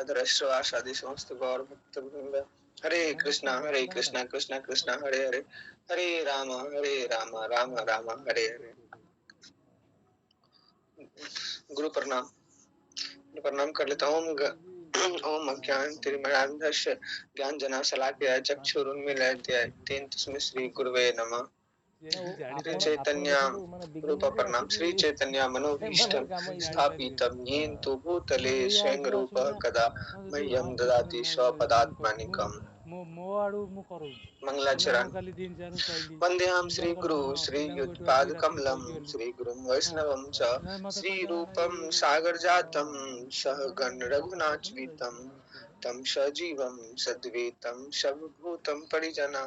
आदि समस्त गौर भक्त वृंद। हरे कृष्णा कृष्णा कृष्णा हरे हरे, हरे राम राम राम हरे हरे। गुरु प्रणाम। प्रणाम कर लेता हूँ। ओम अज्ञान तिमिरान्धस्य ज्ञानजनशलाकया चक्षुरुन्मीलितं येन तस्मै श्री गुरवे नमः। श्री चैतन्य रूप प्रणाम। श्री चैतन्य मनोभीष्टं स्थापितं येन तो भूतले स्वयं रूपः कदा मह्यं ददाति स्वपदात्मानिकम्। मंगलाचरण। वंदेहं श्री गुरु श्री युगपाद कमलम श्री गुरुं वैष्णवं च श्री रूपं सागर जातम सहगण रघुनाथवितं तम सजीवं सद्वैतं सर्वभूतं परिजना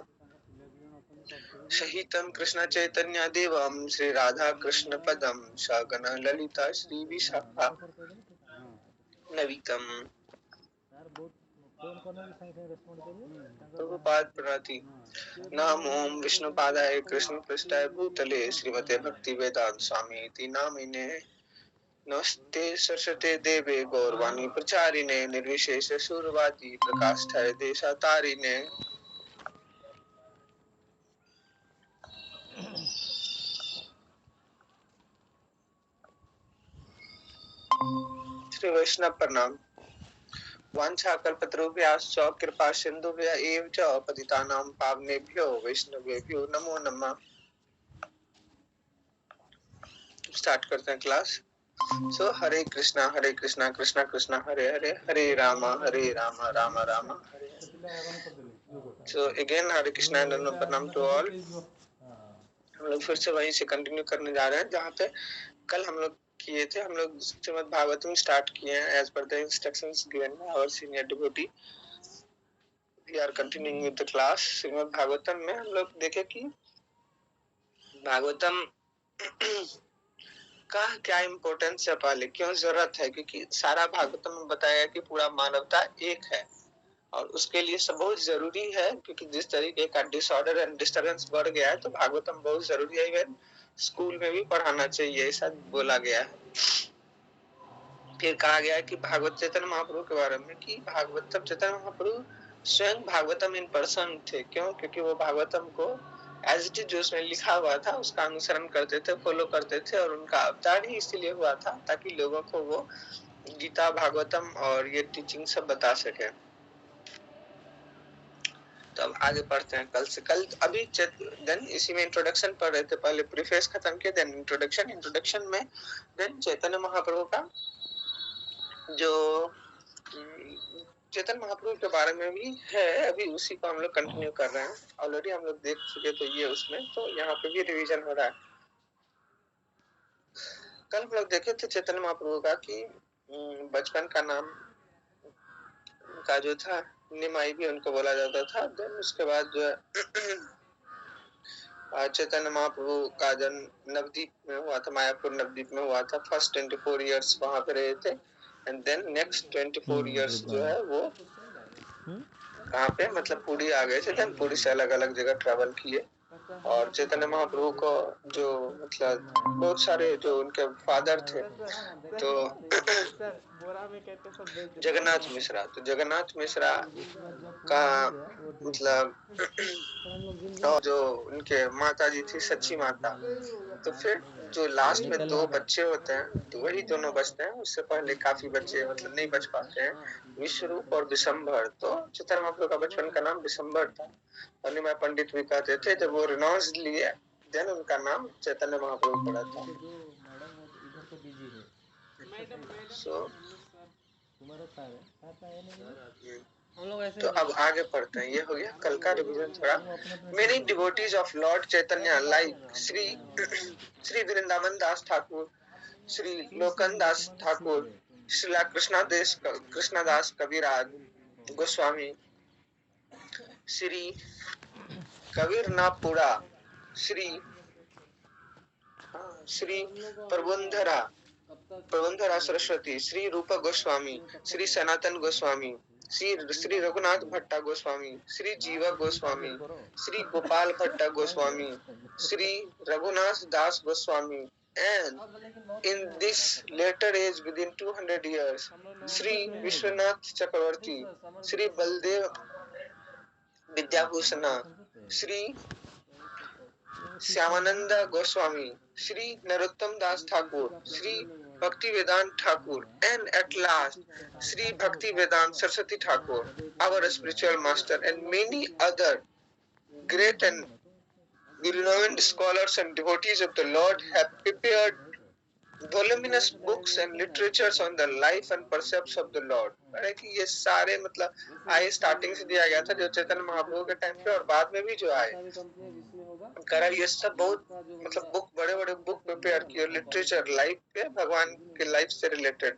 सहितं कृष्ण चैतन्य देवं श्री राधा कृष्ण पदं सगण ललिता श्री विशाखा नवितम। प्रभुपाद प्रणति। नाम ओम विष्णुपादाय कृष्ण पृष्ठाय भूतले श्रीमते भक्ति वेदांत स्वामी इति नामिने नमस्ते सरस्वते देवे गौरवाणी प्रचारिणे निर्विशेष शूरवादी प्रकाष्ठाय देशातारिणे। श्री वैष्णव प्रणाम। वाञ्छाकल्पतरुभ्यश्च कृपा सिन्धुभ्य एव च पतितानां पावनेभ्यो वैष्णवेभ्यो नमो नमः। स्टार्ट करते हैं class. So Hare Krishna Krishna Krishna Hare Hare, Hare Ram Ram Ram Hare Hare. So again Hare Krishna and प्रणाम टू ऑल। हम लोग फिर से वहीं से कंटिन्यू करने जा रहे हैं जहाँ पे कल हम लोग किए थे। हम लोग श्रीमद् भागवतम स्टार्ट किए हैं as per the instructions given by our senior devotee. We are continuing with the class. Shrimad Bhagavatam में हम लोग देखे कि भागवतम का क्या इम्पोर्टेंस है, पहले क्यों जरूरत है, क्योंकि सारा भागवतम में बताया कि पूरा मानवता एक है और उसके लिए सब बहुत जरूरी है। क्योंकि जिस तरीके का डिसऑर्डर एंड डिस्टर्बेंस बढ़ गया है तो भागवतम बहुत जरूरी है। इवन स्कूल में भी पढ़ाना चाहिए, ऐसा बोला गया है। फिर कहा गया है कि भागवत चैतन्य महाप्रभु के बारे में कि भागवतम चैतन्य महाप्रभु स्वयं भागवतम इन पर्सन थे। क्यों? क्योंकि वो भागवतम को एज इट इज जो उसमें लिखा हुआ था उसका अनुसरण करते थे, फॉलो करते थे और उनका अवतार ही इसीलिए हुआ था ताकि लोगों को वो गीता भागवतम और ये टीचिंग सब बता सके। तो अब आगे पढ़ते हैं कल से। कल अभी देन इसी में इंट्रोडक्शन पढ़ रहे थे, पहले प्रीफेस खत्म किया, देन इंट्रोडक्शन। इंट्रोडक्शन में देन चैतन्य महाप्रभु का जो चैतन्य महाप्रभु के बारे में भी है, अभी उसी को हम लोग कंटिन्यू कर रहे हैं। ऑलरेडी हम लोग देख चुके तो ये उसमें, तो यहाँ पे भी रिवीजन हो रहा है। कल हम लोग देखे थे चैतन्य महाप्रभु का कि बचपन का नाम का जो था निमाई भी उनको बोला जाता था। देन उसके बाद जो चैतन्य महाप्रभु का जन्म नवदीप में हुआ था, मायापुर नवदीप में हुआ था। फर्स्ट 24 इयर्स वहां पे रहे थे एंड देन नेक्स्ट 24 इयर्स जो है वो कहाँ पे, मतलब पुरी आ गए थे। देन पुरी से अलग अलग जगह ट्रैवल किए और चैतन्य महाप्रभु को जो मतलब बहुत सारे जो उनके फादर थे तो जगन्नाथ मिश्रा, तो जगन्नाथ मिश्रा का मतलब और जो उनके माता जी थी सच्ची माता, तो फिर जो लास्ट में दो बच्चे होते हैं तो वही दोनों बचते हैं। उससे पहले काफी बच्चे मतलब नहीं बच पाते हैं, विश्वरूप और विशंभर। तो चैतन्य महाप्रभु का बचपन का नाम विशंभर था। और निमाई पंडित भी कहते थे जब वो रिनाउंस लिए देन उनका नाम चैतन्य महाप्रभु पड़ा था। सो तो अब आगे पढ़ते हैं। ये हो गया कल का रिवीजन थोड़ा। Many devotees of Lord Chaitanya like Shri Shri Vrindavan Das Thakur, Shri Lokan Das Thakur, Srila Krishnadas कविराज गोस्वामी, श्री कबीरनाथपुरा, श्री प्रबंधरा सरस्वती, श्री रूप गोस्वामी, श्री सनातन गोस्वामी, श्री रघुनाथ भट्टा गोस्वामी, श्री जीवा गोस्वामी, श्री गोपाल भट्टा गोस्वामी, श्री रघुनाथ दास Goswami, And in this later age, within 200 years, Sri Vishwanath Chakravarti, Sri Baldev Vidyabhusana, Sri Shyamananda Goswami, Sri Narottam Das Thakur, Sri Bhakti Vedant Thakur, and at last Sri Bhakti Vedant Saraswati Thakur, our spiritual master, and many other great and renowned scholars and devotees of the Lord have prepared voluminous books and literatures on the life and precepts of the Lord। अरे कि ये सारे मतलब आए starting से दिया गया था जो चैतन्य महाप्रभु के टाइम पे और बाद में भी जो आए करा ये सब बहुत मतलब बुक बड़े बड़े बुक प्रिपेयर किए लिटरेचर लाइफ पे भगवान के लाइफ से related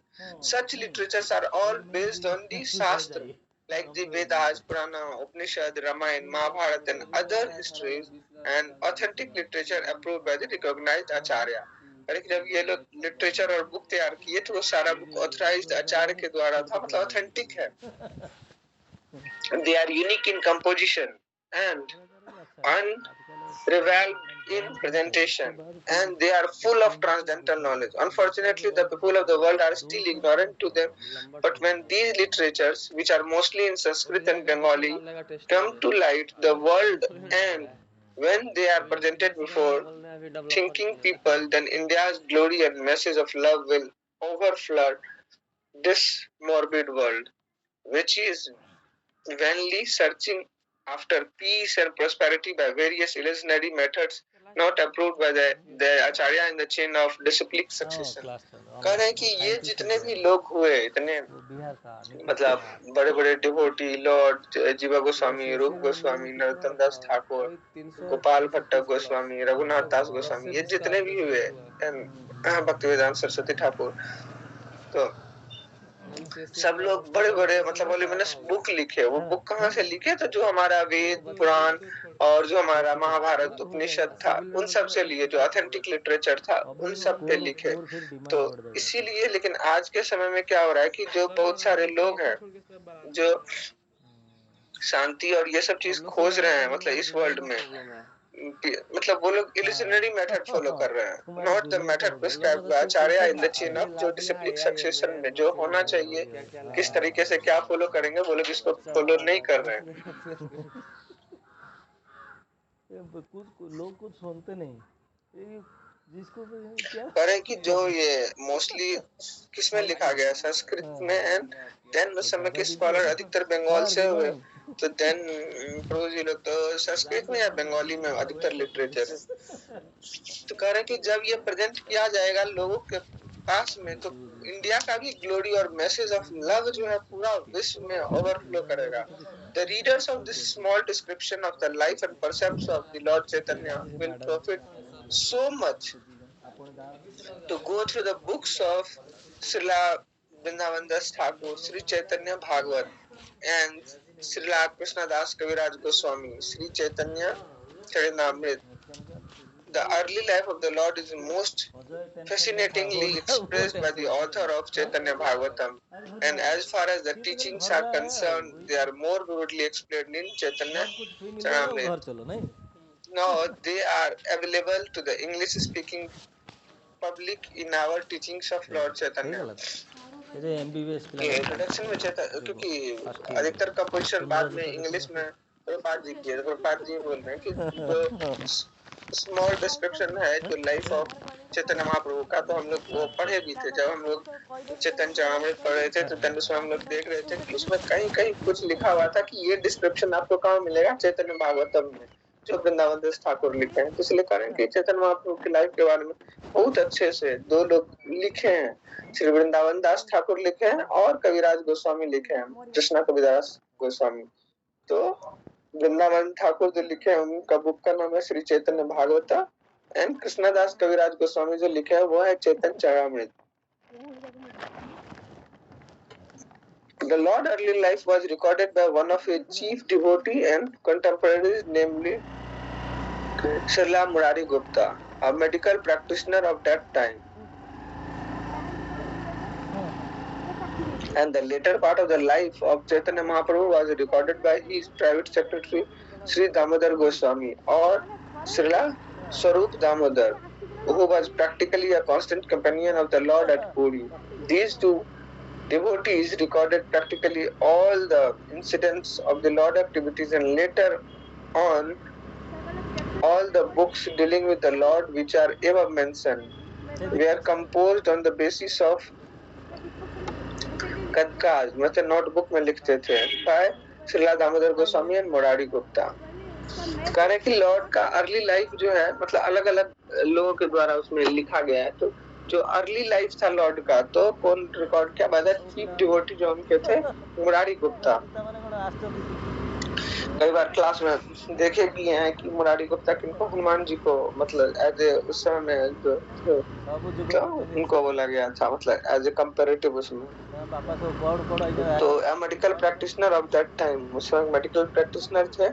such literatures are all based on the shastra like the Vedas, Purana, Upanishad, Ramayana, Mahabharata and other histories and authentic literature approved by the recognized Acharya। अरे जब ये लोग literature और बुक तैयार किए तो वो सारा बुक ऑथराइज्ड आचार्य के द्वारा था मतलब ऑथेंटिक है। They are unique in composition and unrivaled in presentation and they are full of transcendental knowledge. Unfortunately, the people of the world are still ignorant to them, but when these literatures, which are mostly in Sanskrit and Bengali, come to light, the world and when they are presented before thinking people, then India's glory and message of love will overflood this morbid world, which is vainly searching after peace and prosperity by various illusionary methods not approved by the Acharya in the chain of disciplic succession। कह रहे हैं कि ये जितने भी लोग हुए इतने मतलब बड़े बड़े डिवोटी लॉर्ड जीवा गोस्वामी, रूप गोस्वामी, नरोत्तम दास ठाकुर, गोपाल भट्ट गोस्वामी, रघुनाथ दास गोस्वामी, ये जितने भी हुए भक्तिवेदांत सरस्वती ठाकुर, तो सब लोग बड़े बड़े मतलब वॉल्यूमिनस बुक लिखे। वो बुक कहाँ से लिखे? तो जो हमारा वेद पुराण और जो हमारा महाभारत उपनिषद था उन सब से लिए, जो ऑथेंटिक लिटरेचर था उन सब पे लिखे। तो इसीलिए लेकिन आज के समय में क्या हो रहा है कि जो बहुत सारे लोग हैं जो शांति और ये सब चीज खोज रहे हैं मतलब इस वर्ल्ड में, मतलब वो लोग इल्यूजनरी मेथड फॉलो कर रहे हैं, not the method prescribed bye Acharya in the chain of जो डिसिप्लिन सक्सेशन में जो होना चाहिए, किस तरीके से क्या फॉलो करेंगे वो लोग इसको फॉलो नहीं कर रहे हैं। कुछ लोग कुछ सुनते नहीं, जिसको क्या करें कि जो ये मोस्टली किसमें लिखा गया संस्कृत में एंड देन उस समय के स्कॉलर अधिकतर बंगाल से हुए, तो देन प्रभु जी लोग तो संस्कृत में या बंगाली में अधिकतर लिटरेचर है। तो कह रहे कि जब ये प्रेजेंट किया जाएगा लोगों के पास में तो इंडिया का भी ग्लोरी और मैसेज ऑफ लव जो है पूरा विश्व में ओवरफ्लो करेगा। The readers of this small description of the life and percepts of the Lord Chaitanya will profit so much to go through the books of Srila Vrindavan Das Thakur, Sri Chaitanya Bhagavat and Srila Krishna Das Kaviraj Goswami, Sri Chaitanya Charinamrit. The early life of the Lord is most fascinatingly expressed by the author of Chaitanya Bhagavatam, and as far as the teachings are concerned, they are more vividly explained in Chaitanya Charinamrit. Now they are available to the English-speaking public in our teachings of Lord Chaitanya. Introduction में क्योंकि अधिकतर composition बाद में English में प्रभुपाद जी किए, प्रभुपाद जी बोल रहे हैं कि जो स्मॉल डिस्क्रिप्शन है जो लाइफ ऑफ चैतन्य महाप्रभु का, तो हम लोग वो पढ़े भी थे। जब हम लोग चैतन्य चरणामृत पढ़ रहे थे तो तब उसमें हम लोग देख रहे थे कि उसमें कहीं कहीं कुछ लिखा हुआ था कि ये डिस्क्रिप्शन आपको कहाँ मिलेगा? चैतन्य भागवतम में, जो वृंदावन दास ठाकुर लिखे हैं। तो इसलिए करें कि चैतन्य महाप्रभु की लाइफ के बारे में बहुत अच्छे से दो लोग लिखे हैं, श्री वृंदावन दास ठाकुर लिखे हैं और कविराज गोस्वामी लिखे हैं, कृष्णा कविदास गोस्वामी। तो वृंदावन ठाकुर जो लिखे हैं उनका बुक का नाम है श्री चैतन्य भागवता एंड कृष्णदास कविराज गोस्वामी जो लिखे हैं वो है चैतन्य चरणामृत। The Lord early life was recorded by one of his chief devotee and contemporaries, namely Srila Murari Gupta, a medical practitioner of that time. And the later part of the life of Chaitanya Mahaprabhu was recorded by his private secretary Sri Damodar Goswami or Srila Swarup Damodar. who was practically a constant companion of the Lord at Puri. These two devotees recorded practically all the incidents of the Lord activities, and later on all the books dealing with the Lord which are ever mentioned were composed on the basis of कदकाज मतलब notebook में लिखते थे by Srila Damodar Goswami and Murari Gupta. कह रहे कि Lord का early life जो है मतलब अलग अलग लोगों के द्वारा उसमें लिखा गया है, तो जो अर्ली लाइफ था लॉर्ड का तो कौन रिकॉर्ड किया? बाय द चीफ डिवोटी जो उनके थे मुरारी गुप्ता। कई बार क्लास में देखे भी हैं कि मुरारी गुप्ता किनको हनुमान जी को मतलब एज ए उस समय क्या उनको बोला गया था मतलब एज ए कंपैरेटिव उसमें तो a medical practitioner of that time उस समय मेडिकल प्रैक्टिशनर थे।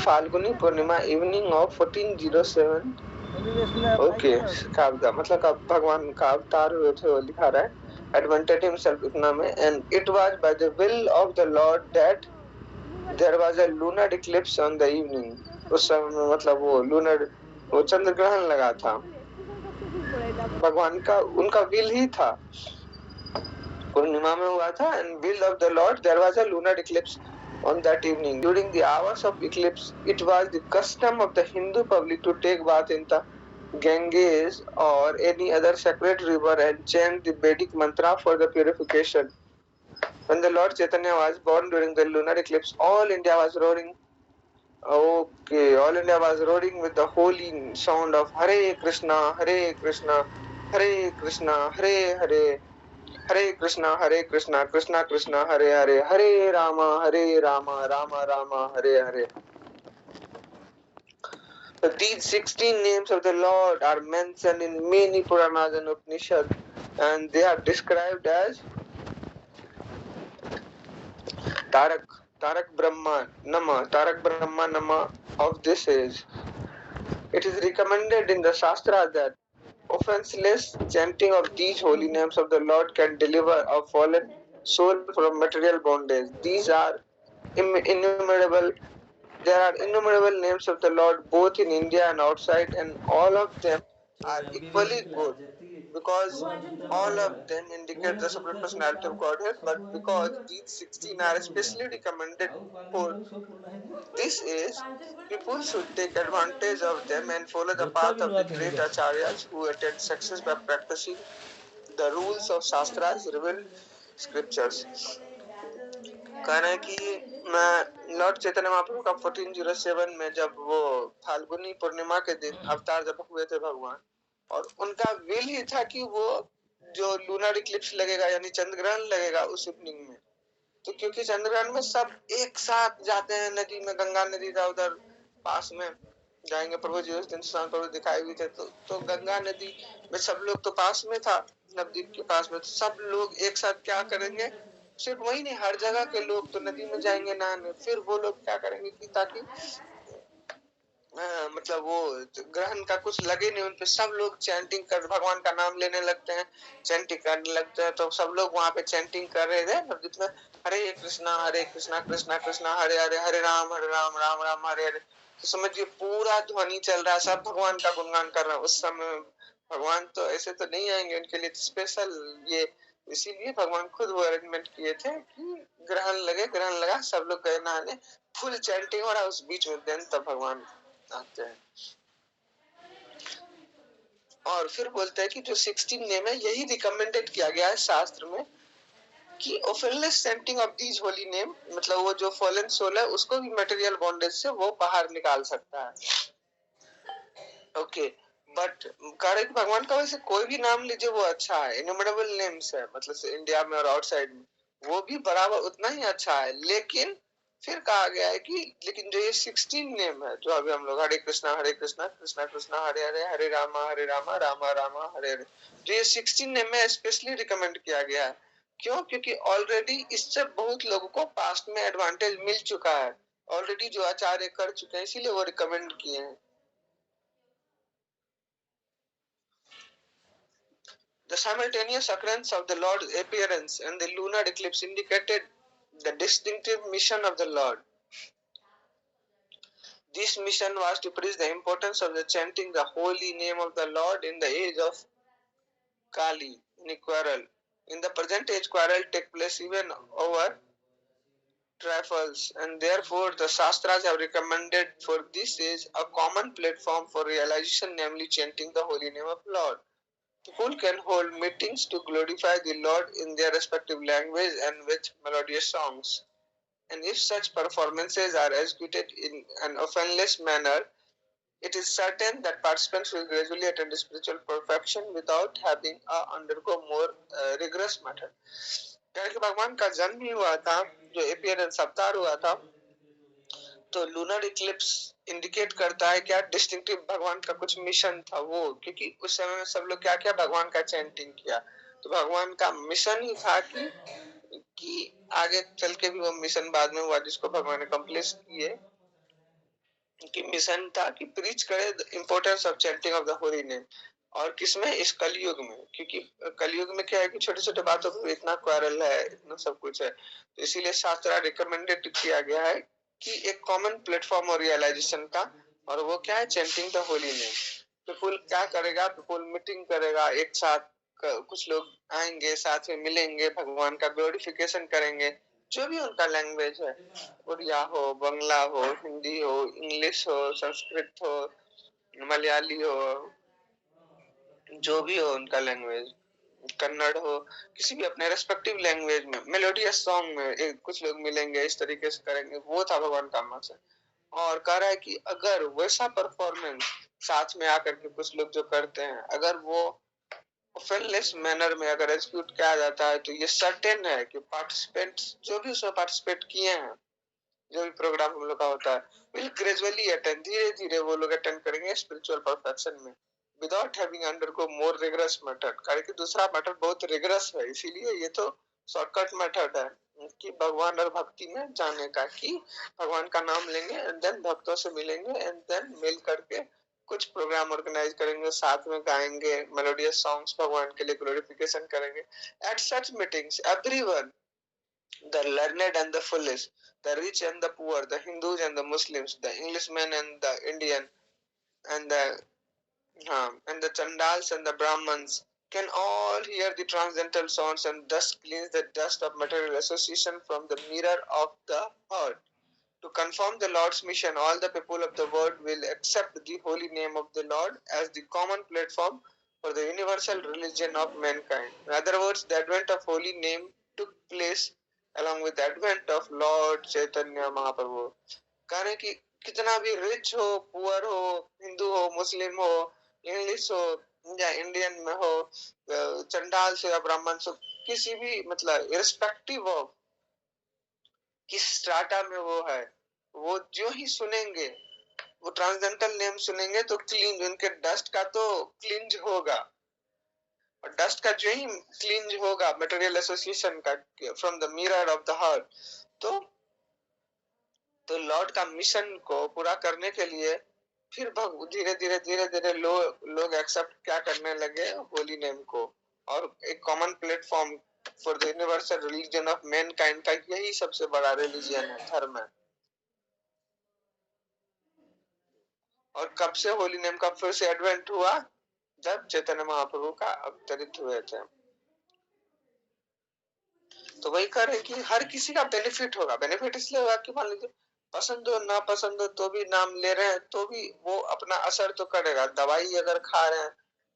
Phalguni Purnima evening of 1407 okay कावदा मतलब का भगवान का अवतार हुए थे वो लिखा रहा है एडवेंटेड हिमसेल्फ इतना में and it was by the will of the lord that there was a lunar eclipse on the evening. उस समय मतलब वो चंद्र ग्रहण लगा था, भगवान का उनका विल ही था, पूर्णिमा में हुआ था and will of the lord there was a lunar eclipse on that evening. During the hours of eclipse, it was the custom of the Hindu public to take bath in the Ganges or any other sacred river and chant the Vedic mantra for the purification. When the Lord Chaitanya was born during the lunar eclipse, all India was roaring. Okay, all India was roaring with the holy sound of Hare Krishna, Hare Krishna, Hare Krishna, Hare Hare. Hare Krishna, Krishna Krishna, Hare Hare, Hare Rama, Rama Rama, Hare Hare. So these 16 names of the Lord are mentioned in many Puranas and Upanishads, and they are described as Tarak Brahma Nama of this age. It is recommended in the Shastra that offenseless chanting of these holy names of the Lord can deliver a fallen soul from material bondage. These are innumerable. There are innumerable names of the Lord both in India and outside, and all of them are equally good because all of them indicate the separate personality of Godhead. But because these 16 are especially recommended for this is, people should take advantage of them and follow the path of the great acharyas who attained success by practicing the rules of Shastras revealed scriptures. कह रहे हैं कि मैं Lord Chaitanya Mahaprabhu का 1407 में जब वो फाल्गुनी पूर्णिमा के दिन अवतार जब हुए थे भगवान, और उनका विल ही था कि वो जो लूनर इक्लिप्स लगेगा यानी चंद्र ग्रहण लगेगा उस इवनिंग में, तो क्योंकि चंद्र ग्रहण में सब एक साथ जाते हैं नदी में, गंगा नदी था उधर पास में जाएंगे प्रभु जी उस दिन स्नान प्रभु दिखाई हुई थे, तो गंगा नदी में सब लोग तो पास में था, नवद्वीप के पास में, तो सब लोग एक साथ क्या करेंगे, सिर्फ वही नहीं हर जगह के लोग तो नदी में जाएंगे नहाने, फिर वो लोग क्या करेंगे कि ताकि मतलब वो ग्रहण का कुछ लगे नहीं उन पे, सब लोग चैंटिंग कर भगवान का नाम लेने लगते हैं, चैंटिंग करने लगते हैं, तो सब लोग वहां पे चैंटिंग कर रहे थे नवद्वीप में, हरे कृष्णा कृष्णा कृष्णा हरे हरे, हरे राम राम राम हरे हरे। तो समझिए पूरा ध्वनि चल रहा है, सब भगवान का गुणगान कर रहे हैं। उस समय भगवान तो ऐसे तो नहीं आएंगे, उनके लिए स्पेशल ये, इसीलिए भगवान खुद वो अरेंजमेंट किए थे कि ग्रहण लगा सब लोग गए नहाने, फुल चैंटिंग हो रहा है उस बीच में, देन तब भगवान आते हैं। और फिर बोलते हैं कि जो 16 नेम है यही रिकमेंडेड किया गया है शास्त्र में कि offenceless chanting of these holy name, मतलब वो जो फॉलन सोल है उसको भी मटेरियल बॉन्डेज से वो बाहर निकाल सकता है। ओके बट कारण भगवान का वैसे कोई भी नाम लीजिए वो अच्छा है, इन्यूमरेबल नेम्स है, मतलब इंडिया में और आउटसाइड में वो भी बराबर उतना ही अच्छा है, लेकिन फिर कहा गया है कि लेकिन जो ये 16 नेम है जो अभी हम लोग हरे कृष्णा कृष्णा कृष्णा हरे हरे, हरे रामा रामा रामा हरे हरे, जो ये 16 नेम है स्पेशली रिकमेंड किया गया है। क्यों? क्योंकि ऑलरेडी इससे बहुत लोगों को पास्ट में एडवांटेज मिल चुका है, ऑलरेडी जो आचार्य कर चुके हैं, इसीलिए वो रिकमेंड किए हैं। The simultaneous occurrence of the Lord's appearance and the lunar eclipse indicated the distinctive mission of the Lord. This mission was to preach the importance of the chanting the holy name of the Lord in the age of Kali, in quarrel. In the present age, quarrel take place even over trifles, and therefore the Shastras have recommended for this age a common platform for realization, namely chanting the holy name of Lord. People can hold meetings to glorify the Lord in their respective language and with melodious songs. And if such performances are executed in an offenseless manner, it is certain that participants will gradually attain spiritual perfection without having to undergo more rigorous method. क्योंकि भगवान का जन्म ही हुआ था, जो appearance अवतार हुआ था, तो लूनर इक्लिप्स इंडिकेट करता है क्या डिस्टिंक्टिव भगवान का कुछ मिशन था वो, क्योंकि उस समय में सब लोग क्या क्या भगवान का चैंटिंग किया, तो भगवान का मिशन ही था कि आगे चल के भी वो मिशन बाद में हुआ जिसको भगवान ने कंप्लीट किए, कि मिशन था कि प्रीच करे the importance of chanting of the holy name. और किसमें, इस कलयुग में, क्योंकि कलयुग में क्या है कि छोटे छोटे बातों पर इतना क्वारल है, इतना सब कुछ है, तो इसीलिए शास्त्र रिकमेंडेड किया गया है कि एक कॉमन प्लेटफॉर्म और रियलाइजेशन का, और वो क्या है, chanting the holy name. People क्या करेगा, पीपुल मीटिंग करेगा एक साथ, कुछ लोग आएंगे साथ में मिलेंगे, भगवान का ग्लोरिफिकेशन करेंगे, जो भी उनका लैंग्वेज है, उड़िया हो, बंगला हो, हिंदी हो, इंग्लिश हो, संस्कृत हो, मलयाली हो, जो भी हो उनका लैंग्वेज, कन्नड़ हो, किसी भी अपने रेस्पेक्टिव लैंग्वेज में मेलोडियस सॉन्ग में कुछ लोग मिलेंगे, इस तरीके से करेंगे, वो था भगवान का मकसद। और कह रहा है कि अगर वैसा परफॉर्मेंस साथ में आकर के कुछ लोग जो करते हैं, अगर वो ऑफेनलेस मैनर में अगर एग्जीक्यूट किया जाता है, तो ये सर्टेन है कि पार्टिसिपेंट्स जो भी उसमें पार्टिसिपेट किए हैं, जो भी प्रोग्राम हम लोग का होता है, विल ग्रेजुअली अटेंड, धीरे धीरे वो लोग अटेंड करेंगे स्पिरिचुअल परफेक्शन में, विदाउट हैविंग अंडरगो मोर रिगरस मेथड। कारण कि दूसरा मेथड बहुत रिगरस है, इसीलिए ये तो शॉर्टकट मेथड है कि भगवान और भक्ति में जाने का, कि भगवान का नाम लेंगे एंड देन भक्तों से मिलेंगे एंड देन मिल करके कुछ प्रोग्राम ऑर्गेनाइज करेंगे, साथ में गाएंगे मेलोडियस सॉन्ग्स, भगवान के लिए ग्लोरिफिकेशन करेंगे। At such meetings everyone, the learned and the foolish, the rich and the poor, the Hindus and the Muslims, the Englishman and the Indian, and the Chandals and the Brahmins can all hear the transcendental sounds and thus cleanse the dust of material association from the mirror of the heart. To confirm the Lord's mission, all the people of the world will accept the holy name of the Lord as the common platform for the universal religion of mankind. In other words, the advent of holy name took place along with the advent of Lord Chaitanya Mahaprabhu. कहने कि कितना भी rich हो, poor हो, हिंदू हो, मुस्लिम हो, English हो या इंडियन में हो, चंडाल से या ब्राह्मण से, किसी भी मतलब इरेस्पेक्टिव ऑफ किस स्ट्राटा में वो है, वो जो ही सुनेंगे, वो ट्रांसडेंटल नेम सुनेंगे तो क्लींज, उनके डस्ट का तो क्लींज होगा, और डस्ट का जो ही क्लींज होगा मटेरियल एसोसिएशन का from the mirror of the heart, तो लॉर्ड का मिशन को पूरा करने के लिए फिर धीरे धीरे धीरे धीरे लोग एक्सेप्ट क्या करने लगे, होली नेम को, और एक common platform for the universal religion of Mankind का यही सबसे बड़ा रिलीजन है, धर्म है। और कब से होली नेम का फिर से एडवेंट हुआ, जब चैतन्य महाप्रभु का अवतरित हुए थे। तो वही करे कि हर किसी का बेनिफिट होगा। बेनिफिट इसलिए होगा कि मान लीजिए पसंद हो ना पसंद हो तो भी नाम ले रहे हैं, तो भी वो अपना असर तो करेगा। दवाई अगर खा रहे हैं,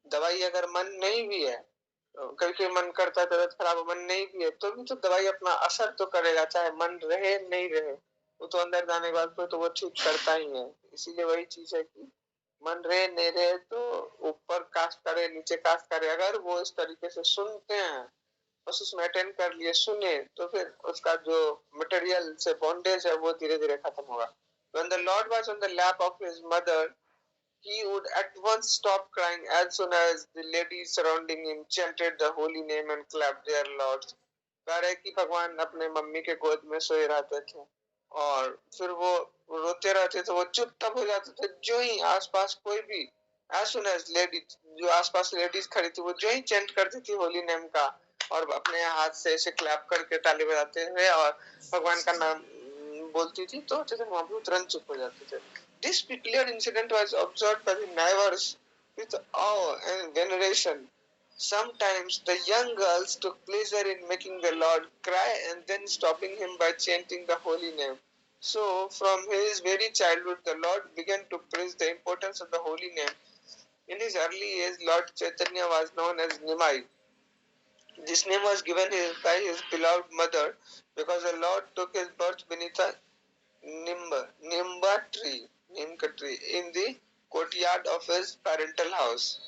दवाई अगर मन नहीं भी है, कभी कभी मन करता है, तबीयत खराब, मन नहीं भी है, तो भी तो दवाई अपना असर तो करेगा, चाहे मन रहे नहीं रहे, वो तो अंदर जाने के बाद तो वो ठीक करता ही है। इसीलिए वही चीज है कि मन रहे नहीं रहे तो ऊपर कास्ट करे नीचे कास्ट करे, अगर वो इस तरीके से सुनते हैं, बस उसमें अटेंड कर लिए, सुने, तो फिर उसका जो मटेरियल से बॉन्डेज है वो धीरे धीरे खत्म होगा। When the Lord was on the lap of his mother, he would at once stop crying as soon as the ladies surrounding him chanted the holy name and clapped their lords. कह रहे कि भगवान अपने mummy के गोद में सोए रहते थे और फिर वो रोते रहते थे, वो चुप तब हो जाते थे जो ही आसपास कोई भी as soon as लेडीज जो आसपास लेडीज खड़ी थी वो जो ही चेंट करती थी होली नेम का और अपने हाथ से ऐसे क्लैप करके ताली बजाते हुए और भगवान का नाम बोलती थी तो चैतन्य महाप्रभु तुरंत चुप हो जाते थे. This peculiar incident was observed by the neighbors with awe and veneration. Sometimes the young girls took pleasure in making the Lord cry and then stopping him by chanting the holy name. So, from his very childhood, the Lord began to praise the importance of the holy name. In his early age, Lord Chaitanya was known as Nimai. This name was given by his beloved mother because the Lord took his birth beneath a Nimba tree, Nimka tree, in the courtyard of his parental house.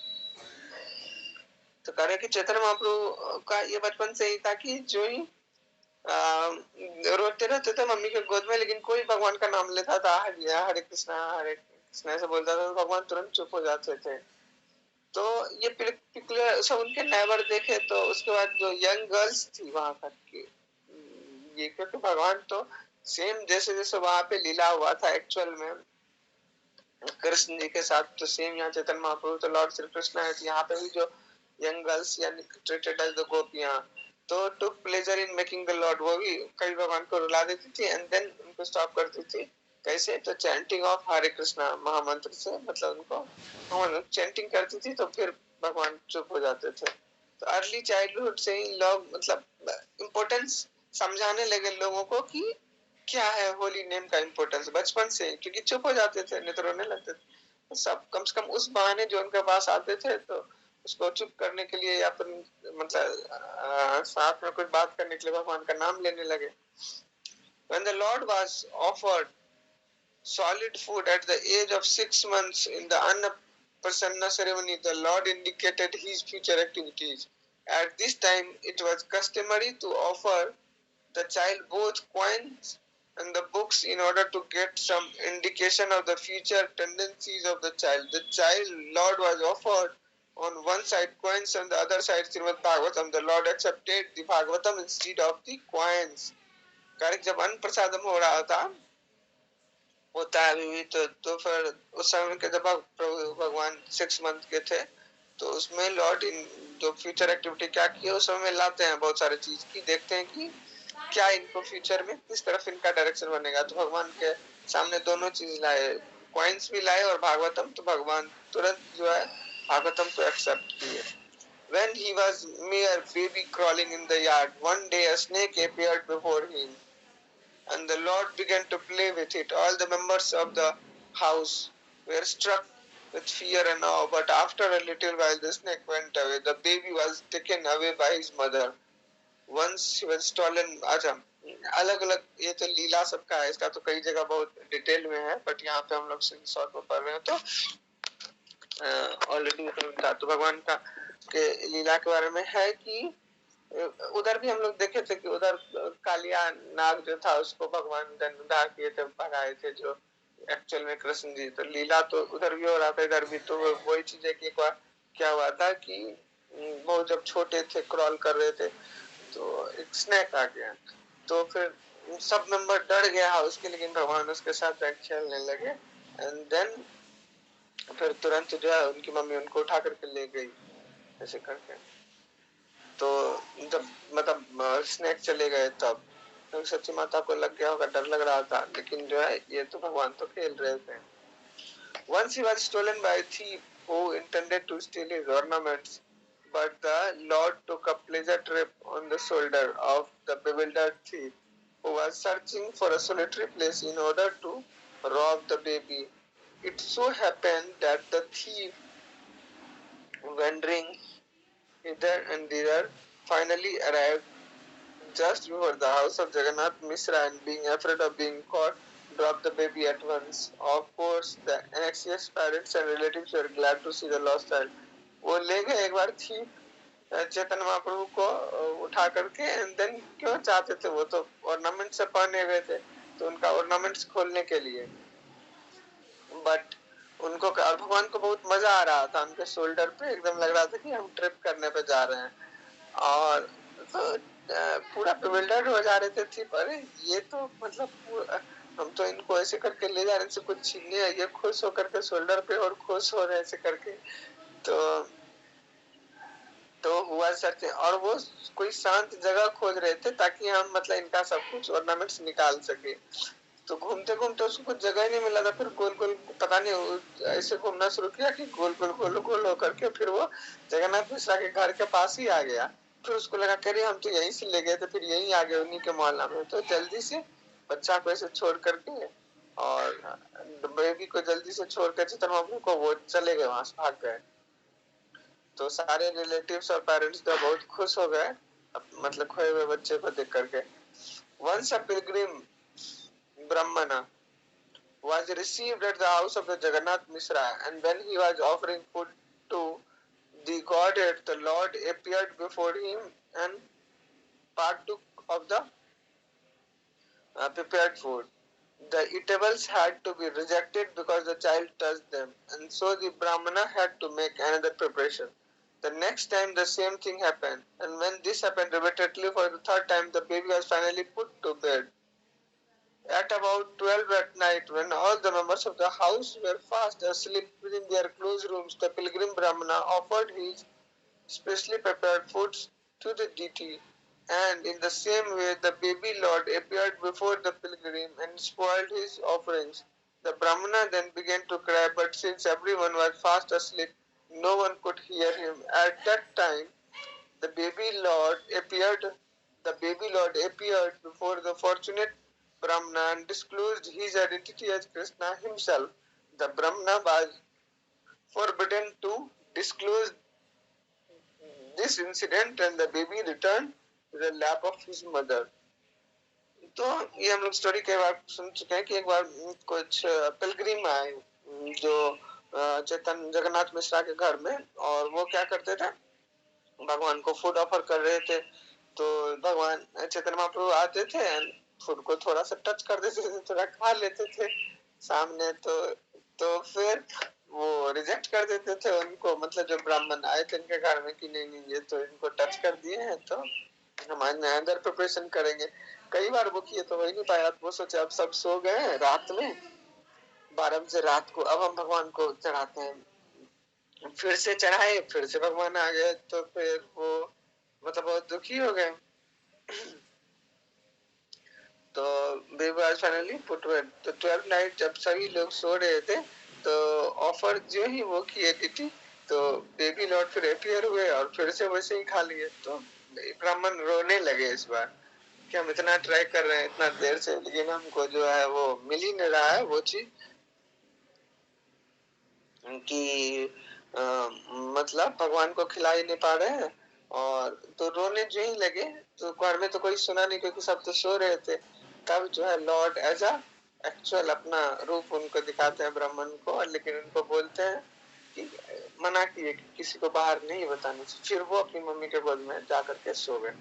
तो कह रहे कि चैतन्य महाप्रभु का ये बचपन से ही था कि जो ही रोते रहते थे मम्मी के गोद में लेकिन कोई भगवान का नाम लेता था हरे कृष्णा ऐसे बोलता था तो भगवान तुरंत चुप हो जाते थे. तो ये पिकुलर सब उनके नेबर देखे तो उसके बाद जो यंग गर्ल्स थी वहां तक की ये क्योंकि भगवान तो सेम जैसे जैसे वहां पे लीला हुआ था एक्चुअल में कृष्ण जी के साथ तो सेम यहाँ चैतन्य महाप्रभु तो लॉर्ड श्री कृष्ण है. यहाँ पे भी जो यंग गर्ल्स यानी ट्रीटेड एज द गोपियां तो took pleasure in making the Lord वो भी कई भगवान को रुला देती थी एंड देन उनको स्टॉप करती थी. कैसे तो चैंटिंग ऑफ हरे कृष्णा महामंत्र से मतलब उनको चैंटिंग करती थी तो फिर भगवान चुप हो जाते थे. तो अर्ली चाइल्डहुड से ही लोग मतलब इम्पोर्टेंस समझाने लगे लोगों को कि क्या है होली नेम का इम्पोर्टेंस बचपन से क्योंकि चुप हो जाते थे नहीं तो रोने लगते थे. सब कम से कम उस बहाने जो उनके पास आते थे तो उसको चुप करने के लिए या फिर मतलब साथ में कुछ बात करने के लिए भगवान का नाम लेने लगे. When the Lord was offered solid food at the age of 6 months in the Annaprasanna ceremony, the Lord indicated his future activities. At this time, it was customary to offer the child both coins and the books in order to get some indication of the future tendencies of the child. The child Lord was offered on one side coins and the other side Srimad Bhagavatam. The Lord accepted the Bhagavatam instead of the coins. Correct जब अन्न प्रसादम हो रहा था होता है अभी तो फिर उस समय के जब प्रभु भगवान 6 मंथ के थे तो उसमें लॉर्ड इन जो फ्यूचर एक्टिविटी क्या की है उस समय लाते हैं बहुत सारे चीज की देखते हैं कि क्या इनको फ्यूचर में किस तरफ इनका डायरेक्शन बनेगा. तो भगवान के सामने दोनों चीज लाए कॉइन्स भी लाए और भागवतम तो भगवान तुरंत जो है भागवतम को एक्सेप्ट किए. When he was mere baby crawling in the yard, one day a snake appeared before him, and the Lord began to play with it. All the members of the house were struck with fear and awe, but after a little while the snake went away. The baby was taken away by his mother. Once he was stolen. अच्छा अलग अलग ये तो लीला सबका है इसका तो कई जगह बहुत डिटेल में है बट यहाँ पे हम लोग शॉर्ट में पढ़ रहे हैं तो ऑलरेडी तो भगवान का के लीला के बारे में है कि उधर भी हम लोग देखे थे कि उधर कालिया नाग जो था उसको भगवान दंडा किए थे भगाए थे जो एक्चुअल में कृष्ण जी. तो लीला तो उधर भी हो रहा था इधर भी तो वही चीज है कि एक बार क्या हुआ था कि वो जब छोटे थे क्रॉल कर रहे थे तो एक स्नैक आ गया तो फिर सब मेंबर डर गया हाउस के लेकिन भगवान उसके साथ खेलने लगे एंड देन फिर तुरंत जो है उनकी मम्मी उनको उठा करके ले गई ऐसे करके. तो जब मतलब स्नैक चले गए तब तो सच्ची माता को लग गया होगा डर लग रहा था लेकिन जो है ये तो भगवान तो खेल रहे थे. Once he was stolen by a thief who intended to steal his ornaments, but the Lord took a pleasure trip on the shoulder of the bewildered thief who was searching for a solitary place in order to rob the baby. It so happened that the thief, wandering hither and thither, finally arrived just before the house of Jagannath Mishra and being afraid of being caught, dropped the baby at once. Of course, the anxious parents and relatives were glad to see the lost child. वो ले गए एक बार थी चैतन्य महाप्रभु को उठा करके and then क्यों चाहते थे वो तो ऑर्नामेंट से पहने हुए थे तो उनका ऑर्नामेंट्स खोलने के लिए बट उनको भगवान को बहुत मजा आ रहा था उनके शोल्डर पे एकदम लग रहा था कि हम ट्रिप करने पे जा रहे हैं और तो पूरा बिल्डर हो जा रहे थे अरे ये तो मतलब हम तो इनको ऐसे करके ले जा रहे हैं, कुछ छीनने, ये खुश होकर के शोल्डर पे और खुश हो रहे हैं ऐसे करके। तो हुआ सच, और वो कोई शांत जगह खोज रहे थे ताकि हम मतलब इनका सब कुछ ऑर्नामेंट्स निकाल सके। तो घूमते घूमते उसको कुछ जगह ही नहीं मिला था, फिर गोल गोल पता नहीं ऐसे घूमना शुरू किया कि गोल गोल गोल गोल होकर के फिर वो जगन्नाथ मिश्रा के घर के पास ही आ गया। फिर उसको लगा करे हम तो यहीं से ले गए थे, फिर यहीं आ गए उन्हीं के मोहल्ला में। तो जल्दी से बच्चा को ऐसे छोड़ करके और बेबी को जल्दी से छोड़ कर चेतन बाबू को वो चले गए, वहां से भाग गए। तो सारे रिलेटिव्स और पेरेंट्स तो बहुत खुश हो गए मतलब खोए हुए बच्चे को देख करके। Once a pilgrim Brahmana was received at the house of the Jagannath Mishra, and when he was offering food to the godhead, the Lord appeared before him and partook of the prepared food. The eatables had to be rejected because the child touched them, and so the Brahmana had to make another preparation. The next time the same thing happened, and when this happened repeatedly for the third time, the baby was finally put to bed. At about 12 at night, when all the members of the house were fast asleep within their closed rooms, the pilgrim Brahmana offered his specially prepared foods to the deity, and in the same way the baby lord appeared before the pilgrim and spoiled his offerings. The Brahmana then began to cry, but since everyone was fast asleep, no one could hear him. At that time, the baby lord appeared. The baby lord appeared before the fortunate Brahmana and disclosed his identity as Krishna himself. The Brahmana was forbidden to disclose this incident and the baby returned to the lap of his mother. तो ये हम लोग story कई बार सुन चुके हैं कि एक बार कुछ पिलग्रिम आए जो चेतन जगन्नाथ मिश्रा के घर में, और वो क्या करते थे, भगवान को फूड ऑफर कर रहे थे। तो भगवान चेतन महाप्रभु आते थे, फूड को थोड़ा सा टच कर देते थे, थोड़ा खा लेते थे सामने। तो फिर वो रिजेक्ट कर देते थे उनको, मतलब जो ब्राह्मण आए थे इनके घर में कि नहीं नहीं ये तो इनको टच कर दिए हैं तो हमारे अंदर प्रिपरेशन करेंगे। कई बार वो किए तो हो ही नहीं पाया। वो सोचे अब सब सो गए रात में 12 बजे रात को, अब हम भगवान को चढ़ाते हैं। फिर से चढ़ाए, फिर से भगवान आ गए, तो फिर वो मतलब बहुत दुखी हो गए। तो baby was finally put to bed. तो 12 नाइट जब सभी लोग सो रहे थे तो ऑफर जो ही वो किए थी, तो बेबी लॉर्ड फिर अपीयर हुए और फिर से वैसे ही खा लिए। तो ब्राह्मण रोने लगे इस बार कि हम इतना ट्राई कर रहे हैं इतना देर से, लेकिन हमको जो है वो मिल ही नहीं रहा है वो चीज कि मतलब भगवान को खिला ही नहीं पा रहे हैं। और तो रोने जो ही लगे, तो घर में तो कोई सुना नहीं क्योंकि सब तो सो रहे थे। तब जो है लॉर्ड एज अ एक्चुअल अपना रूप उनको दिखाते हैं ब्राह्मण को, लेकिन उनको बोलते हैं कि मना किए कि किसी को बाहर नहीं बताने से। फिर वो अपनी मम्मी के गोद में जाकर के सो गए।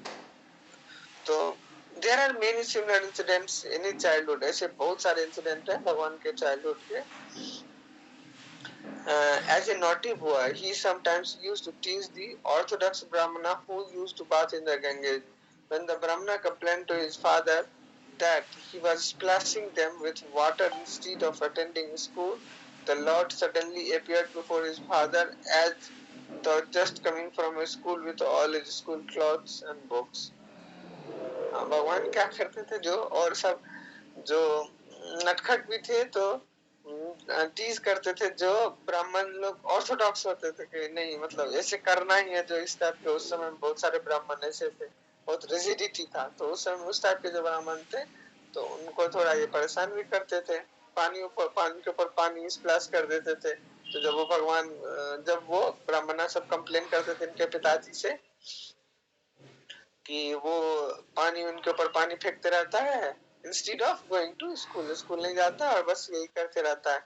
तो there are many similar incidents in his childhood. ऐसे बहुत सारे इंसिडेंट हैं भगवान के चाइल्डहुड के। As a naughty boy, he sometimes used to tease the orthodox Brahmana who used to bath in the Ganges. When the Brahmana complained to his father that he was splashing them with water instead of attending school, the Lord suddenly appeared before his father as though just coming from a school with all his school clothes and books. भगवान क्या करते थे जो और सब जो नटखट भी थे तो टीज करते थे जो ब्राह्मण लोग ऑर्थोडॉक्स होते थे कि नहीं मतलब ऐसे करना ही है, जो इस टाइप के उस समय बहुत सारे ब्राह्मण ऐसे थे, बहुत रिजिडिटी था। तो उस समय उस टाइप के जो ब्राह्मण थे तो उनको थोड़ा ये परेशान भी करते थे, पानी के ऊपर पानी स्प्लैश कर देते थे। तो जब वो ब्राह्मण सब कंप्लेन करते थे इनके पिताजी से कि वो पानी उनके ऊपर पानी फेंकते रहता है instead of going to school, school नहीं जाता और बस यही करते रहता है।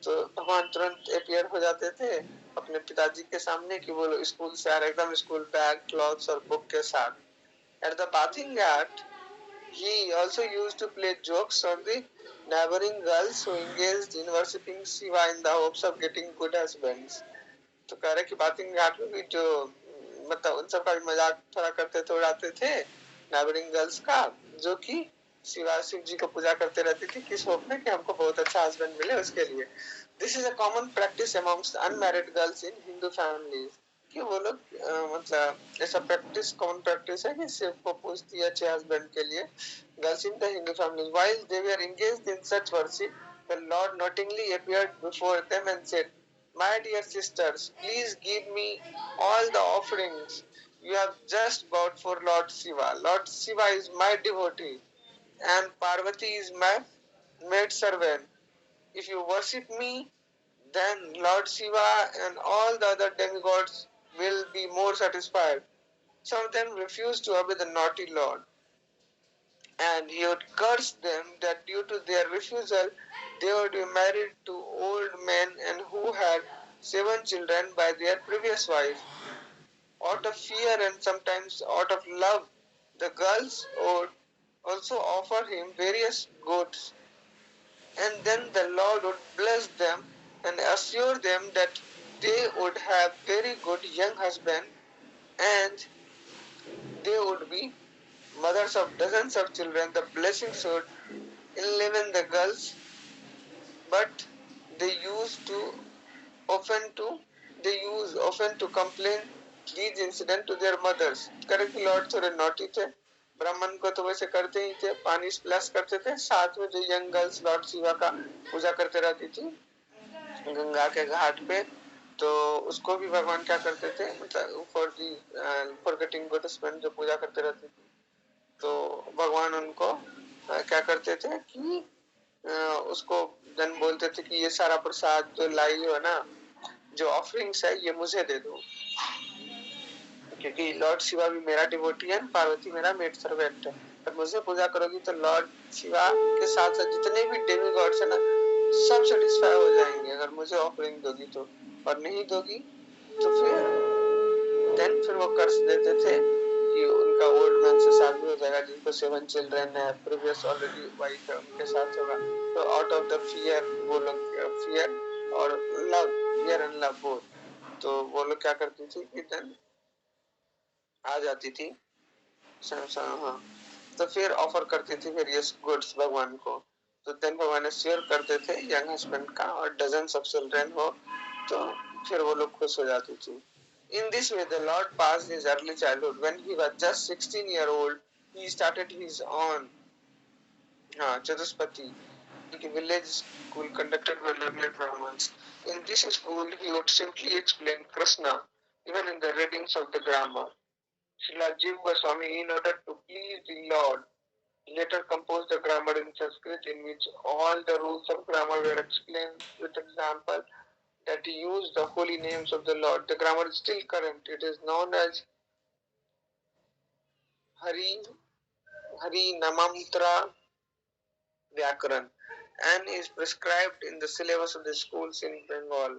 तो भगवान तुरंत अपीयर हो जाते थे अपने पिताजी के सामने कि वो स्कूल से आ रहे एकदम स्कूल बैग क्लॉथ्स और बुक के साथ। At the bathing Ghat he also used to play jokes on the neighboring girls who engaged in worshipping Shiva in the hopes of getting good husbands. तो कह रहे कि बाथिंग घाट में भी जो मतलब उन सब का भी मजाक थोड़ा करते थे, उड़ाते थे नेबरिंग गर्ल्स का, जो कि शिव जी को पूजा करते रहती थी, किस होप में कि हमको बहुत अच्छा हस्बैंड मिले उसके लिए। This is a common practice amongst unmarried girls in Hindu families, कि वो लोग मतलब ऐसा प्रैक्टिस कॉमन प्रैक्टिस है कि शिव को पूजती है अच्छे हस्बैंड के लिए girls in the Hindu families. While they were engaged in such worship, the Lord notingly appeared before them and said, My dear sisters, please give me all the offerings you have just bought for Lord Shiva. Lord Shiva is my devotee and Parvati is my maid servant. If you worship me, then Lord Shiva and all the other demigods will be more satisfied. Some of them refused to obey the naughty Lord, and he would curse them that due to their refusal, they would be married to old men and who had 7 children by their previous wife. Out of fear and sometimes out of love, the girls would also offer him various goods, and then the Lord would bless them and assure them that they would have very good young husband, and they would be mothers of dozens of children. The blessings would enliven the girls, but they used to often to often to complain these incidents to their mothers. Correct, Lord थोड़े naughty थे, ब्राह्मण को तो वैसे करते ही थे, पानी splash करते थे, साथ में जो यंग गर्ल्स लॉर्ड शिवा का पूजा करते रहती थी गंगा के घाट पे, तो उसको भी भगवान क्या करते थे, मतलब फॉर गेटिंग गुड हस्बैंड जो पूजा करते रहती थी, तो भगवान उनको क्या करते थे कि उसको देन बोलते थे कि ये सारा प्रसाद जो लाई हो ना, जो ऑफरिंग्स है, ये मुझे दे दो, क्योंकि लॉर्ड शिवा भी मेरा डिवोटी है, पार्वती मेरा मेड सर्वेंट है। पर मुझे पूजा करोगी तो लॉर्ड शिवा के साथ साथ जितने भी डेमी गॉड्स है ना, सब सेटिस्फाई हो जाएंगे अगर मुझे ऑफरिंग दोगी तो, और नहीं दोगी तो फिर वो कर्ज देते थे कि उनका ओल्ड मैन से शादी हो जाएगा जिनको 7 चिल्ड्रन है, प्रीवियस ऑलरेडी वाइफ है, उनके साथ होगा। तो आउट ऑफ द फियर, वो लोग फियर और love, fear and love both, तो वो लोग क्या करती थी कि देन आ जाती थी, हाँ, तो फिर ऑफर करती थी वेरियस गुड्स भगवान को, तो देन भगवान शेयर करते थे यंग हस्बैंड का, और डजन्स ऑफ चिल्ड्रन हो तो फिर वो लोग खुश हो जाती थी। In this way, the Lord passed his early childhood. When he was just 16 years old, he started his own Chatuspati, a village school conducted by learned Brahmins. In this school, he would simply explain Krishna, even in the readings of the grammar. Srila Jiva Goswami, in order to please the Lord, later composed the grammar in Sanskrit, in which all the rules of grammar were explained with example that he used the holy names of the Lord. The grammar is still current. It is known as Hari Namamtra Vyakaran and is prescribed in the syllabus of the schools in Bengal.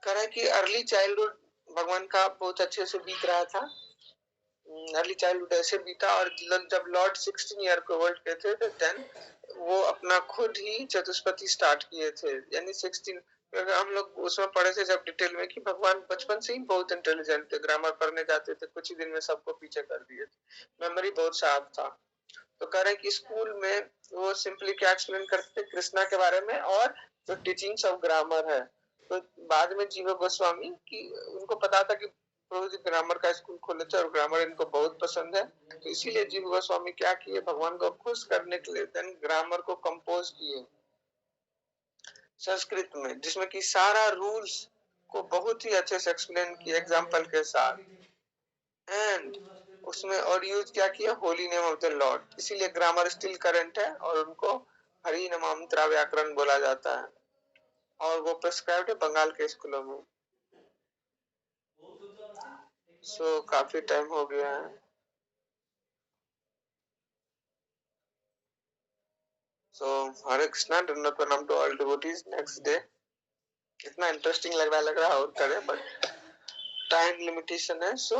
करें कि early childhood भगवान का बहुत अच्छे से बीत रहा था, अर्ली चाइल्डहुड ऐसे बीता, और जब लॉर्ड 16 ईयर को ओल्ड के थे, देन वो अपना खुद ही चतुष्पति स्टार्ट किए थे, यानी 16। हम लोग उसमें पढ़े थे जब डिटेल में कि भगवान बचपन से ही बहुत इंटेलिजेंट थे, ग्रामर पढ़ने जाते थे, कुछ ही दिन में सबको पीछे कर दिए थे, मेमोरी बहुत शार्प था। तो कह रहे हैं कि स्कूल में वो सिंपली क्या एक्सप्लेन करते थे कृष्णा के बारे में, और जो टीचिंग्स ऑफ ग्रामर है। तो बाद में जीव गोस्वामी की उनको पता था कि प्रभु जी ग्रामर का स्कूल खोले थे और ग्रामर इनको बहुत पसंद है, तो इसीलिए जीव गोस्वामी क्या किए, भगवान को खुश करने के लिए देन ग्रामर को कंपोज किए संस्कृत में, जिसमें कि सारा रूल्स को बहुत ही अच्छे से एक्सप्लेन किया एग्जाम्पल के साथ, एंड उसमें और यूज क्या किया, holy name of the Lord, इसीलिए ग्रामर स्टिल करंट है और उनको हरि नमामंत्रा व्याकरण बोला जाता है, और वो प्रिस्क्राइब्ड है बंगाल के स्कूलों में। सो काफी टाइम हो गया है। सो हरे कृष्णा, दंडवत प्रणाम to all devotees. Next day इतना इंटरेस्टिंग लग रहा है और करे, बट टाइम लिमिटेशन है, so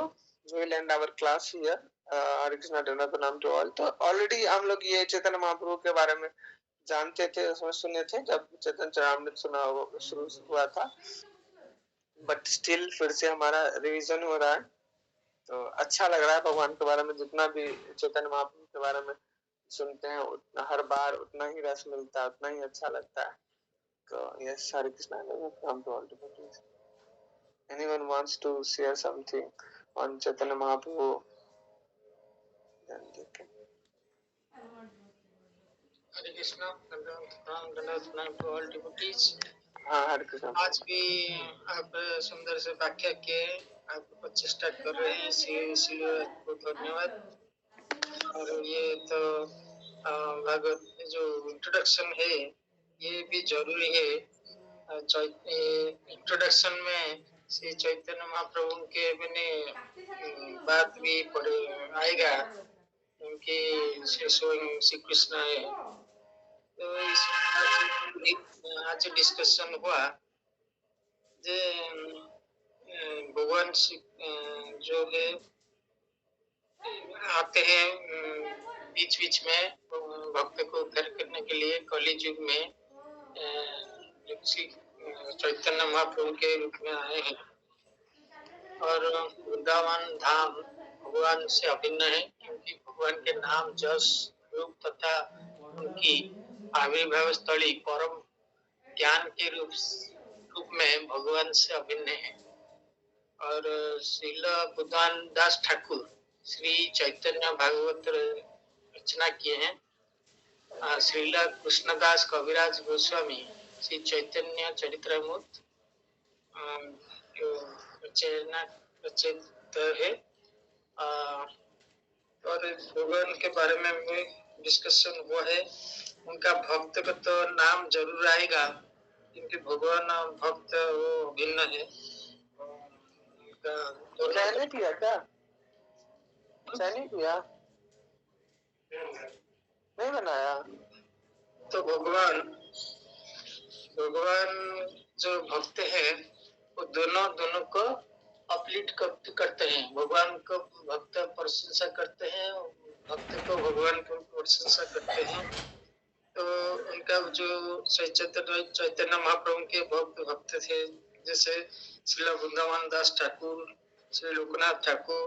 we will end our class here. Hare Krishna, दंडवत प्रणाम टू ऑल। तो ऑलरेडी हम लोग ये चैतन्य महाप्रभु के बारे में जानते थे, उसमें सुने थे जब चैतन्य चरितामृत सुना शुरू हुआ था, बट स्टिल फिर से हमारा रिवीजन हो रहा है, तो अच्छा लग रहा है भगवान के बारे में जितना भी चैतन्य महाप्रभु के बारे में सुनते हैं उतना हर बार उतना ही रस मिलता है, उतना ही अच्छा लगता है। तो yes, Hare Krishna, come to all devotees. Anyone wants to share something on Chaitanya Mahaprabhu? Then they can. हरे कृष्णा, धन्यवाद टू ऑल डिवोटीज। हाँ, हरे कृष्णा। आज भी आप सुंदर से व्याख्या किए, आप प्रचेष्टा कर रहे हैं, इसलिए आपको धन्यवाद। और ये तो भागवत जो इंट्रोडक्शन है ये भी जरूरी है। इंट्रोडक्शन में श्री चैतन्य महाप्रभु के मैंने बात भी पढ़े आएगा, क्योंकि स्वयं श्री कृष्ण है। तो इस आज डिस्कशन हुआ जे भगवान जो है आते हैं बीच बीच में भक्त को उद्धार करने के लिए कली युग में चैतन्य महाप्रभु के रूप में आए हैं। और वृंदावन धाम भगवान से अभिन्न है, क्योंकि भगवान के नाम जस रूप तथा उनकी आविर्भाव स्थली परम ज्ञान के रूप में भगवान से अभिन्न है। और श्रील बुद्धान दास ठाकुर श्री चैतन्य भागवत रचना किए हैं। श्रील कृष्णदास कविराज गोस्वामी श्री चैतन्य चरित्रामृत रचित है। और भगवान के बारे में भी डिस्कशन हुआ है। उनका भक्त का तो नाम जरूर आएगा, क्योंकि भगवान भक्त वो भिन्न है। चैनी पिया क्या? चैनी पिया नहीं बनाया? तो भगवान जो भक्त है वो दोनों को अपलिफ्ट करते हैं। भगवान को भक्त प्रशंसा करते हैं, भक्त को भगवान को प्रशंसा करते हैं। तो उनका जो चैतन्य महाप्रभु के भक्त थे, जैसे श्रील वृंदावन दास ठाकुर, श्री लोकनाथ ठाकुर,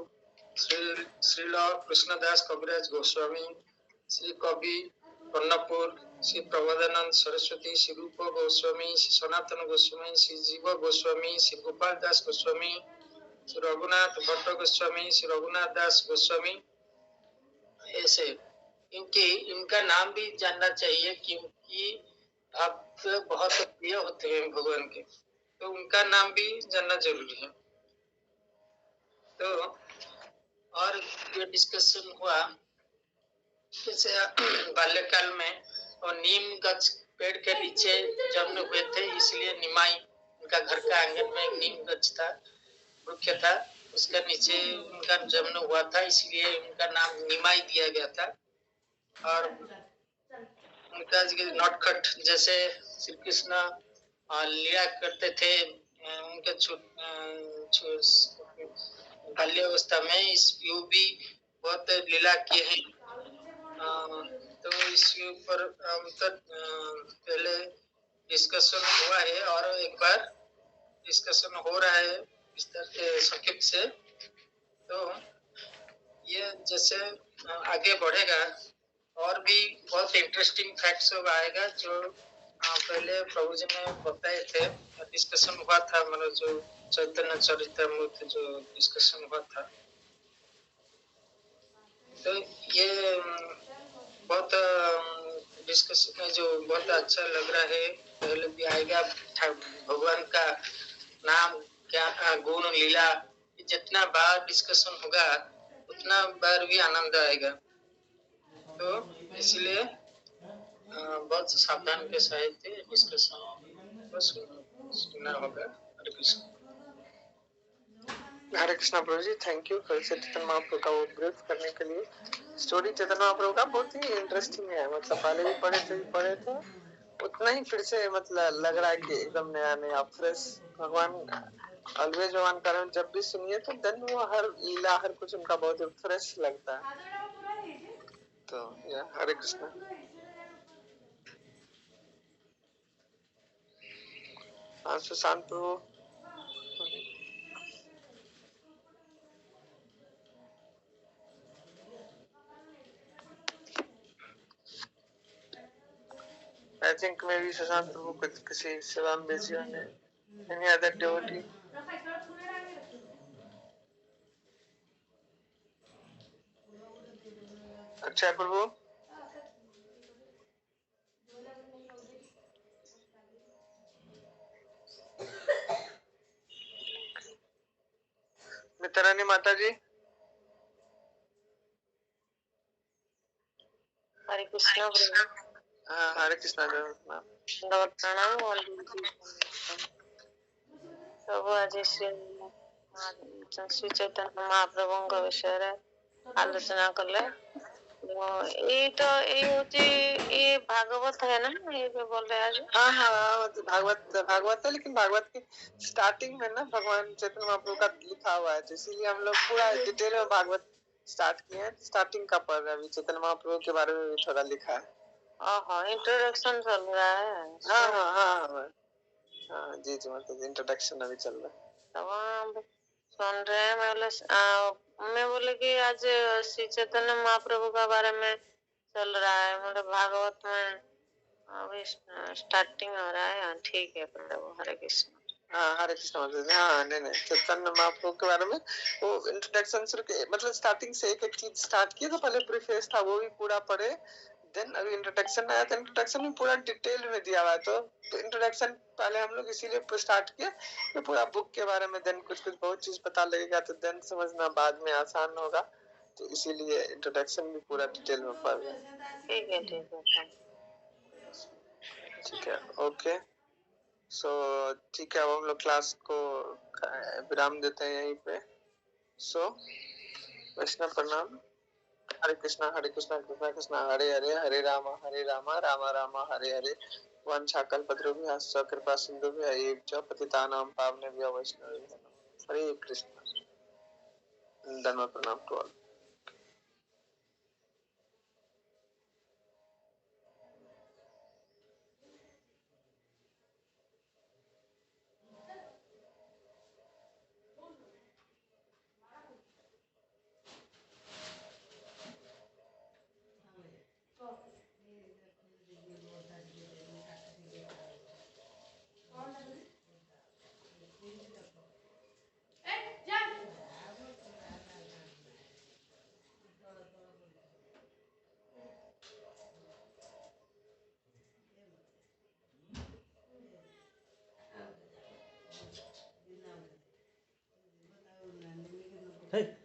श्रील कृष्णदास कविराज गोस्वामी, श्री कवि कर्णपुर, श्री प्रबोधानंद सरस्वती, श्री रूप गोस्वामी, श्री सनातन गोस्वामी, श्री जीव गोस्वामी, श्री गोपाल दास गोस्वामी, श्री रघुनाथ भट्ट गोस्वामी, श्री रघुनाथ दास गोस्वामी, ऐसे इनका नाम भी जानना चाहिए, क्योंकि भक्त बहुत प्रिय होते हैं भगवान के, तो उनका नाम भी जानना जरूरी है। तो और ये डिस्कशन हुआ जैसे बाल्यकाल में और नीम गछ पेड़ के नीचे जन्म हुए थे, इसलिए निमाई, उनका घर का आंगन में एक नीम गछ था, वृक्ष था, उसका नीचे उनका जन्म हुआ था, इसलिए उनका नाम निमाई दिया गया था। और उनका नटखट जैसे श्री कृष्ण लीला करते थे उनके बाल्यावस्था में, इस भी बहुत लीला किए हैं। तो इसके ऊपर पहले डिस्कशन हुआ है और एक बार डिस्कशन हो रहा है संक्षिप्त से। तो ये जैसे आगे बढ़ेगा और भी बहुत इंटरेस्टिंग फैक्ट्स आएगा, जो पहले प्रभु जी ने बताए थे, डिस्कशन हुआ था, मतलब जो चैतन्य चरित्रामृत जो डिस्कशन हुआ था। तो ये बहुत डिस्कशन में जो बहुत अच्छा लग रहा है, पहले भी आएगा भगवान का नाम क्या गुण लीला, जितना बार डिस्कशन होगा उतना बार भी आनंद आएगा। तो इसलिए बहुत सावधान के साथ डिस्कशन को सुनना होगा। हरे कृष्ण। हरे कृष्णा प्रभु जी, थैंक यू फिर से चैतन्य महाप्रभु का वो ब्रीफ करने के लिए। स्टोरी चैतन्य महाप्रभु का बहुत ही इंटरेस्टिंग है, मतलब पहले भी पढ़े थे उतना ही फिर से मतलब लग रहा है कि एकदम नया फ्रेश। भगवान ऑलवेज भगवान का जब भी सुनिए तो देन वो हर लीला हर कुछ उनका बहुत ही फ्रेश लगता है। तो हरे कृष्णा। सुशांत प्रभु। I think maybe Sushant Prabhu कुछ किसी सेवा में बिजी होंगे. Any other devotee? अक्षय प्रभु. मित्रानी माता जी. हरे कृष्णा प्रभु. हाँ हरे कृष्णा देव. प्रणाम और प्रभु आज श्री चैतन्य महाप्रभुଙ୍କ विषୟରେ आलोचना कले. ये भागवत है ना, ये जो बोल रहे आज. हाँ हाँ भागवत है, लेकिन भागवत की स्टार्टिंग में ना भगवान चैतन्य महाप्रभु का लिखा हुआ है, तो इसीलिए हम लोग पूरा डिटेल में भागवत स्टार्ट किए हैं. स्टार्टिंग का पढ़ रहे हैं अभी. चैतन्य महाप्रभु के बारे में भी थोड़ा लिखा है. इंट्रोडक्शन चल रहा है. हाँ हाँ हाँ हाँ जी जी, मतलब इंट्रोडक्शन अभी चल रहा है. तब हम सुन रहे हैं. मैं बोले कि आज श्री चैतन्य महाप्रभु का बारे में चल रहा है, मतलब भागवत में अभी स्टार्टिंग हो रहा है. ठीक है प्रभु. हरे कृष्ण. हाँ हरे कृष्ण. हाँ नहीं चैतन्य महाप्रभु के बारे में वो इंट्रोडक्शन शुरू के, मतलब स्टार्टिंग से एक एक चीज स्टार्ट किया. तो पहले प्रीफेस था, वो भी पूरा पढ़े. देन अभी इंट्रोडक्शन आया, तो इंट्रोडक्शन में पूरा डिटेल में दिया हुआ है. तो इंट्रोडक्शन पहले हम लोग इसीलिए स्टार्ट किया कि पूरा बुक के बारे में. देन कुछ कुछ बहुत चीज पता लगेगा, तो देन समझना बाद में आसान होगा. तो इसीलिए इंट्रोडक्शन भी पूरा डिटेल में पढ़ रहे हैं. ठीक है ठीक है. ठीक है ओके. सो ठीक है, अब हम लोग क्लास को विराम देते हैं यहीं पे. सो वैष्णव प्रणाम. हरे कृष्णा कृष्णा कृष्णा हरे हरे, हरे राम राम राम हरे हरे. वंशाकल्पतरुभ्यश्च कृपा सिन्धुभ्यः च पतितानां पावनेभ्यो वैष्णवेभ्यो नमः. हरे कृष्णा. धन्यवाद. प्रणाम टू ऑल. Hey.